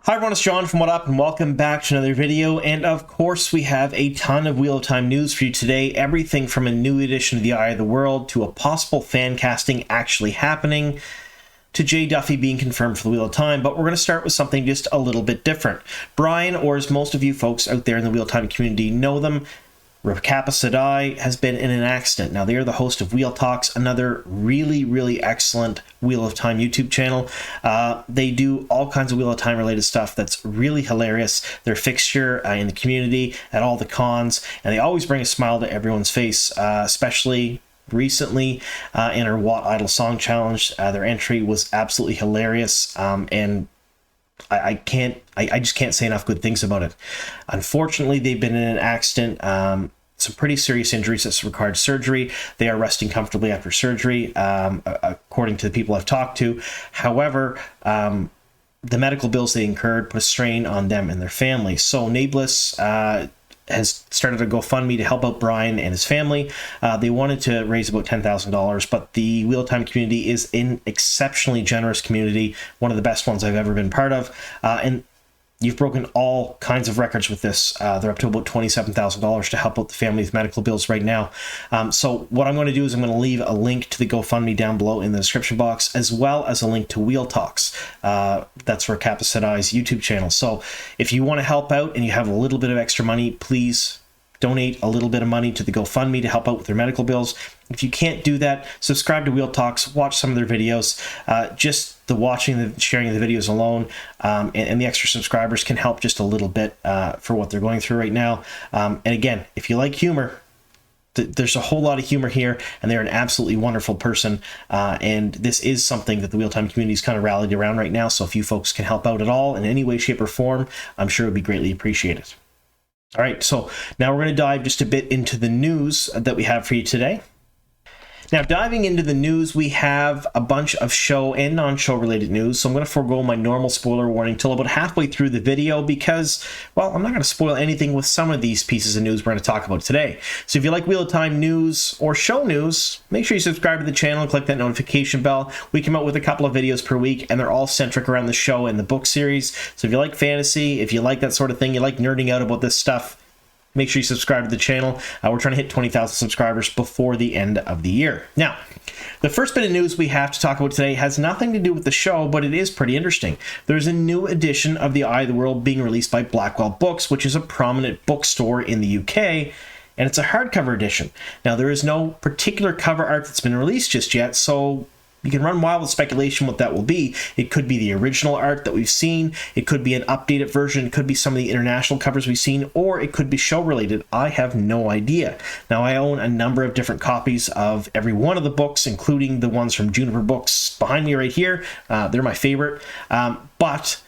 Hi everyone, it's John from What Up, and welcome back to another video. And of course, we have a ton of Wheel of Time news for you today. Everything from a new edition of The Eye of the World to a possible fan casting actually happening to Jay Duffy being confirmed for the Wheel of Time. But we're going to start with something just a little bit different. Brian, or as most of you folks out there in the Wheel of Time community know them, Recappa Sedai has been in an accident. Now, they are the host of Wheel Talks, another really excellent Wheel of Time YouTube channel. They do all kinds of Wheel of Time related stuff that's really hilarious. They're a fixture in the community at all the cons, and they always bring a smile to everyone's face, especially recently in our What Idle Song Challenge. Their entry was absolutely hilarious, and I just can't say enough good things about it. Unfortunately, they've been in an accident, some pretty serious injuries that's required surgery. They are resting comfortably after surgery, according to the people I've talked to. However, the medical bills they incurred put a strain on them and their family. So Nae'blis has started a GoFundMe to help out Brian and his family. They wanted to raise about $10,000, but the Wheel of Time community is an exceptionally generous community, one of the best ones I've ever been part of. And you've broken all kinds of records with this. They're up to about $27,000 to help out the family with medical bills right now. So what I'm going to do is I'm going to leave a link to the GoFundMe down below in the description box, as well as a link to Wheel Talks. That's Recappa Sedai's YouTube channel. So if you want to help out and you have a little bit of extra money, please donate a little bit of money to the GoFundMe to help out with their medical bills. If you can't do that, subscribe to Wheel Talks, watch some of their videos. Just the watching, the sharing of the videos alone, and the extra subscribers can help just a little bit for what they're going through right now. And again, if you like humor, there's a whole lot of humor here, and they're an absolutely wonderful person. And this is something that the Wheel Time community is kind of rallied around right now. So if you folks can help out at all in any way, shape, or form, I'm sure it would be greatly appreciated. All right, so now we're going to dive just a bit into the news that we have for you today. Now, diving into the news, we have a bunch of show and non-show related news, so I'm going to forego my normal spoiler warning till about halfway through the video because, well, I'm not going to spoil anything with some of these pieces of news we're going to talk about today. So if you like Wheel of Time news or show news, make sure you subscribe to the channel and click that notification bell. We come out with a couple of videos per week, and they're all centric around the show and the book series. So if you like fantasy, if you like that sort of thing, you like nerding out about this stuff, make sure you subscribe to the channel. We're trying to hit 20,000 subscribers before the end of the year. Now, the first bit of news we have to talk about today has nothing to do with the show, but it is pretty interesting. There's a new edition of The Eye of the World being released by Blackwell Books, which is a prominent bookstore in the UK, and it's a hardcover edition. Now, there is no particular cover art that's been released just yet, so you can run wild with speculation what that will be. It could be the original art that we've seen, it could be an updated version, it could be some of the international covers we've seen, or it could be show related. I have no idea. Now, I own a number of different copies of every one of the books, including the ones from Juniper Books behind me right here. They're my favorite. But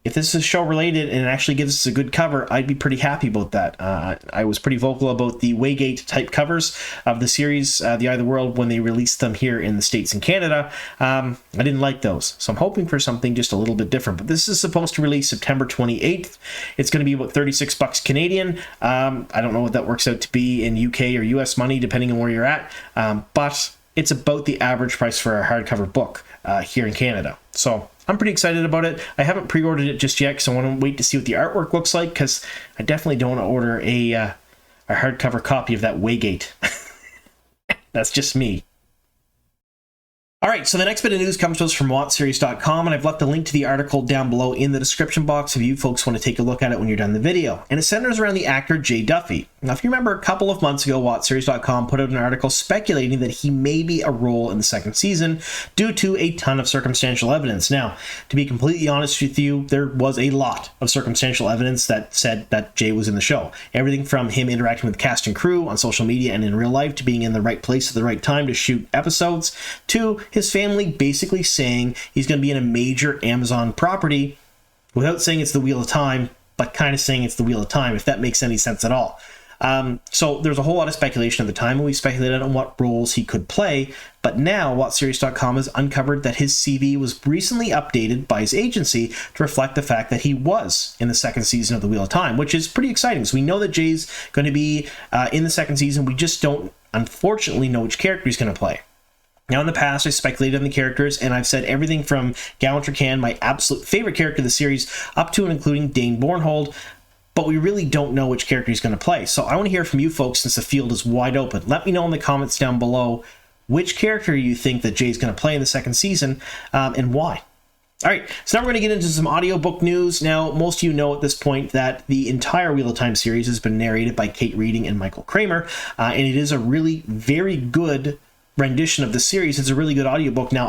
if this is show related and it actually gives us a good cover, I'd be pretty happy about that. I was pretty vocal about the Waygate type covers of the series, The Eye of the World, when they released them here in the States and Canada. I didn't like those, so I'm hoping for something just a little bit different. But this is supposed to release September 28th. It's going to be about 36 bucks Canadian. I don't know what that works out to be in UK or US money, depending on where you're at. But it's about the average price for a hardcover book here in Canada. So I'm pretty excited about it. I haven't pre-ordered it just yet because I want to wait to see what the artwork looks like, because I definitely don't want to order a hardcover copy of that Waygate. That's just me. All right, so the next bit of news comes to us from WatSeries.com, and I've left a link to the article down below in the description box if you folks want to take a look at it when you're done the video. And it centers around the actor Jay Duffy. Now, if you remember, a couple of months ago, WatSeries.com put out an article speculating that he may be a role in the second season due to a ton of circumstantial evidence. Now, to be completely honest with you, there was a lot of circumstantial evidence that said that Jay was in the show. Everything from him interacting with cast and crew on social media and in real life, to being in the right place at the right time to shoot episodes, to his family basically saying he's going to be in a major Amazon property without saying it's the Wheel of Time, but kind of saying it's the Wheel of Time, if that makes any sense at all. So there's a whole lot of speculation at the time, and we speculated on what roles he could play, but now WhatSeries.com has uncovered that his CV was recently updated by his agency to reflect the fact that he was in the second season of The Wheel of Time, which is pretty exciting. So we know that Jay's going to be in the second season. We just don't, unfortunately, know which character he's going to play. Now, in the past, I speculated on the characters, and I've said everything from Gallant Rakan, my absolute favorite character of the series, up to and including Dane Bornhold, but we really don't know which character he's going to play. So I want to hear from you folks since the field is wide open. Let me know in the comments down below which character you think that Jay's going to play in the second season, and why. All right, so now we're going to get into some audiobook news. Now, most of you know at this point that the entire Wheel of Time series has been narrated by Kate Reading and Michael Kramer, and it is a really very good rendition of the series. It's a really good audiobook. Now,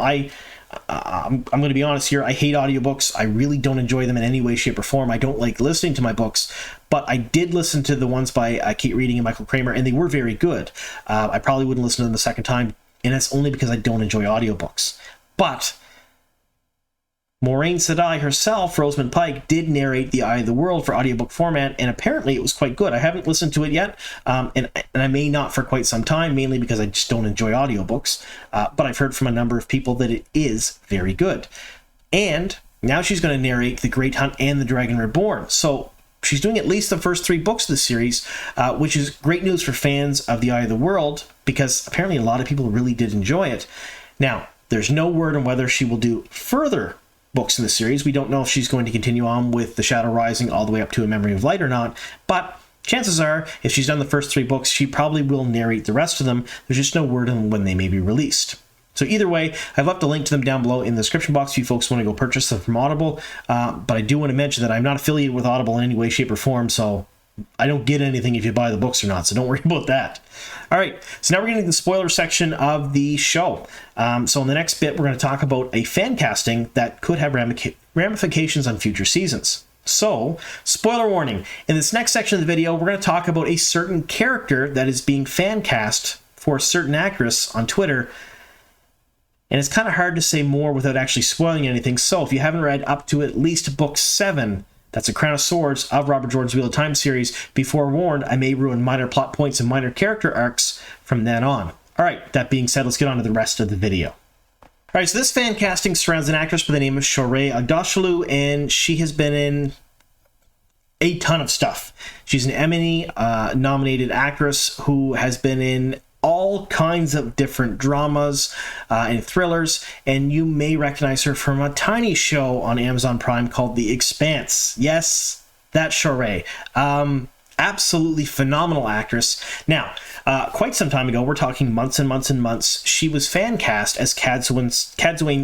I'm going to be honest here. I hate audiobooks. I really don't enjoy them in any way, shape, or form. I don't like listening to my books, but I did listen to the ones by Kate Reading and Michael Kramer, and they were very good. I probably wouldn't listen to them the second time, and that's only because I don't enjoy audiobooks. But Moiraine Sedai herself, Rosamund Pike, did narrate The Eye of the World for audiobook format, and apparently it was quite good. I haven't listened to it yet, and I may not for quite some time, mainly because I just don't enjoy audiobooks, but I've heard from a number of people that it is very good. And now she's going to narrate The Great Hunt and The Dragon Reborn, so she's doing at least the first 3 books of the series, which is great news for fans of The Eye of the World, because apparently a lot of people really did enjoy it. Now, there's no word on whether she will do further books in the series. We don't know if she's going to continue on with The Shadow Rising all the way up to A Memory of Light or not, but chances are, if she's done the first 3 books, she probably will narrate the rest of them. There's just no word on when they may be released. So either way, I've left a link to them down below in the description box if you folks want to go purchase them from Audible, but I do want to mention that I'm not affiliated with Audible in any way, shape, or form, so I don't get anything if you buy the books or not, so don't worry about that. All right, so now we're getting to the spoiler section of the show. So in the next bit, we're going to talk about a fan casting that could have ramifications on future seasons. So, spoiler warning, in this next section of the video, we're going to talk about a certain character that is being fan cast for a certain actress on Twitter, and it's kind of hard to say more without actually spoiling anything. So if you haven't read up to at least book 7, that's A Crown of Swords of Robert Jordan's Wheel of Time series, be forewarned, I may ruin minor plot points and minor character arcs from then on. All right, that being said, let's get on to the rest of the video. All right, so this fan casting surrounds an actress by the name of Shohreh Aghdashloo, and she has been in a ton of stuff. She's an Emmy nominated actress who has been in all kinds of different dramas and thrillers, and you may recognize her from a tiny show on Amazon Prime called The Expanse. Yes, that's Shohreh. Absolutely phenomenal actress. Now, quite some time ago, we're talking months and months and months, she was fan cast as Cadsuane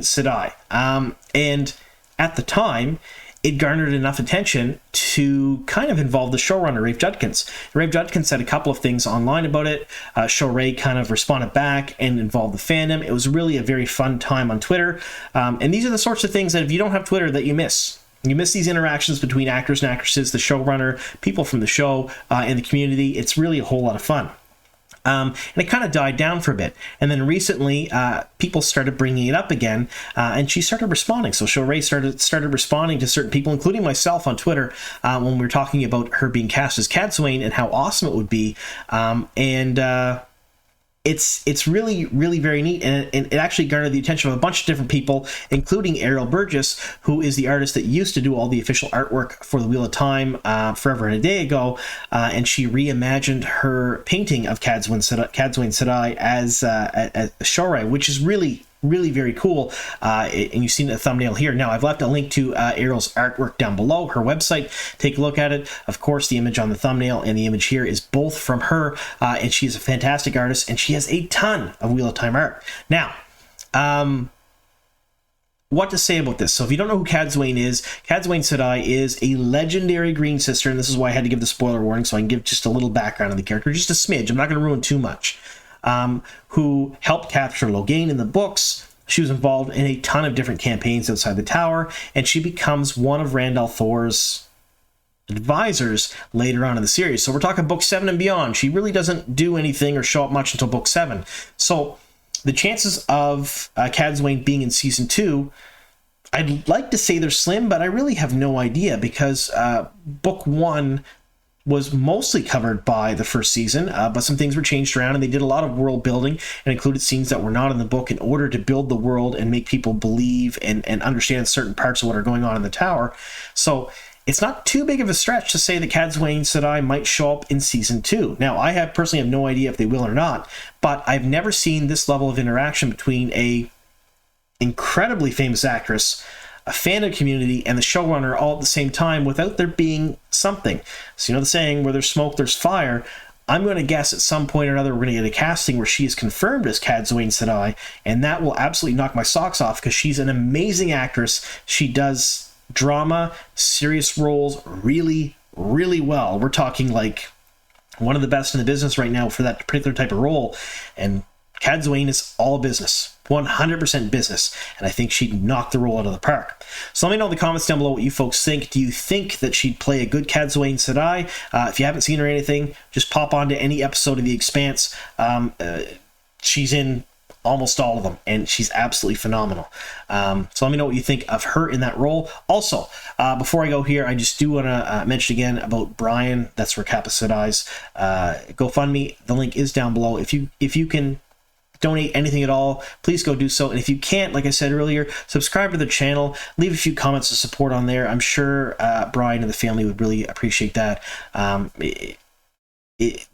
Sedai, and at the time, it garnered enough attention to kind of involve the showrunner, Rafe Judkins. Rafe Judkins said a couple of things online about it. Shohreh kind of responded back and involved the fandom. It was really a very fun time on Twitter. And these are the sorts of things that if you don't have Twitter that you miss. You miss these interactions between actors and actresses, the showrunner, people from the show, and the community. It's really a whole lot of fun. And it kind of died down for a bit. And then recently, people started bringing it up again, and she started responding. So Shohreh started responding to certain people, including myself on Twitter, when we were talking about her being cast as Cadsuane and how awesome it would be. It's really, really very neat, and it actually garnered the attention of a bunch of different people, including Ariel Burgess, who is the artist that used to do all the official artwork for the Wheel of Time forever and a day ago, and she reimagined her painting of Cadsuane Sedai as Shohreh, which is really very cool, and you've seen the thumbnail here. Now, I've left a link to Ariel's artwork down below, her website. Take a look at it. Of course, the image on the thumbnail and the image here is both from her, and she is a fantastic artist, and she has a ton of Wheel of Time art. Now, what to say about this? So if you don't know who Cadsuane Sedai is a legendary Green Sister, and this is why I had to give the spoiler warning, so I can give just a little background on the character, just a smidge. I'm not going to ruin too much. Who helped capture Logain in the books. She was involved in a ton of different campaigns outside the tower, and she becomes one of Randall Thor's advisors later on in the series. So we're talking book 7 and beyond. She really doesn't do anything or show up much until book 7. So the chances of Cadsuane being in season 2, I'd like to say they're slim, but I really have no idea, because book 1 was mostly covered by the first season, but some things were changed around, and they did a lot of world building and included scenes that were not in the book in order to build the world and make people believe and understand certain parts of what are going on in the tower. So it's not too big of a stretch to say that Cadsuane Sedai might show up in season 2. Now, I personally have no idea if they will or not, but I've never seen this level of interaction between a incredibly famous actress, a fandom community, and the showrunner all at the same time without there being something. So, you know the saying, where there's smoke, there's fire. I'm going to guess at some point or another we're going to get a casting where she is confirmed as Cadsuane Sedai, and that will absolutely knock my socks off because she's an amazing actress. She does drama, serious roles really, really well. We're talking like one of the best in the business right now for that particular type of role, and Cadsuane is all business. 100% business, and I think she'd knock the role out of the park. So let me know in the comments down below what you folks think. Do you think that she'd play a good Cadsuane Sedai? If you haven't seen her or anything, just pop onto any episode of The Expanse. She's in almost all of them, and she's absolutely phenomenal. So let me know what you think of her in that role. Also, before I go here, I just do want to mention again about Brian. That's Recappa Sedai's GoFundMe. The link is down below. If you can donate anything at all, please go do so. And if you can't, like I said earlier, subscribe to the channel, leave a few comments of support on there. I'm sure Brian and the family would really appreciate that. The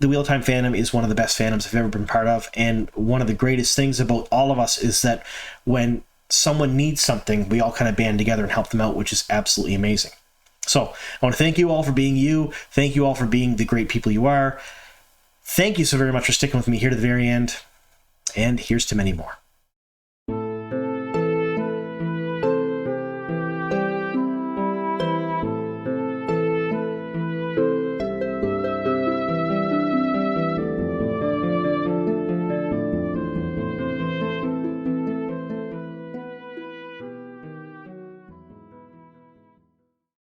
Wheel of Time fandom is one of the best fandoms I've ever been part of, and one of the greatest things about all of us is that when someone needs something, we all kind of band together and help them out, which is absolutely amazing. So I want to thank you all for being you. Thank you all for being the great people you are. Thank you so very much for sticking with me here to the very end. And here's to many more.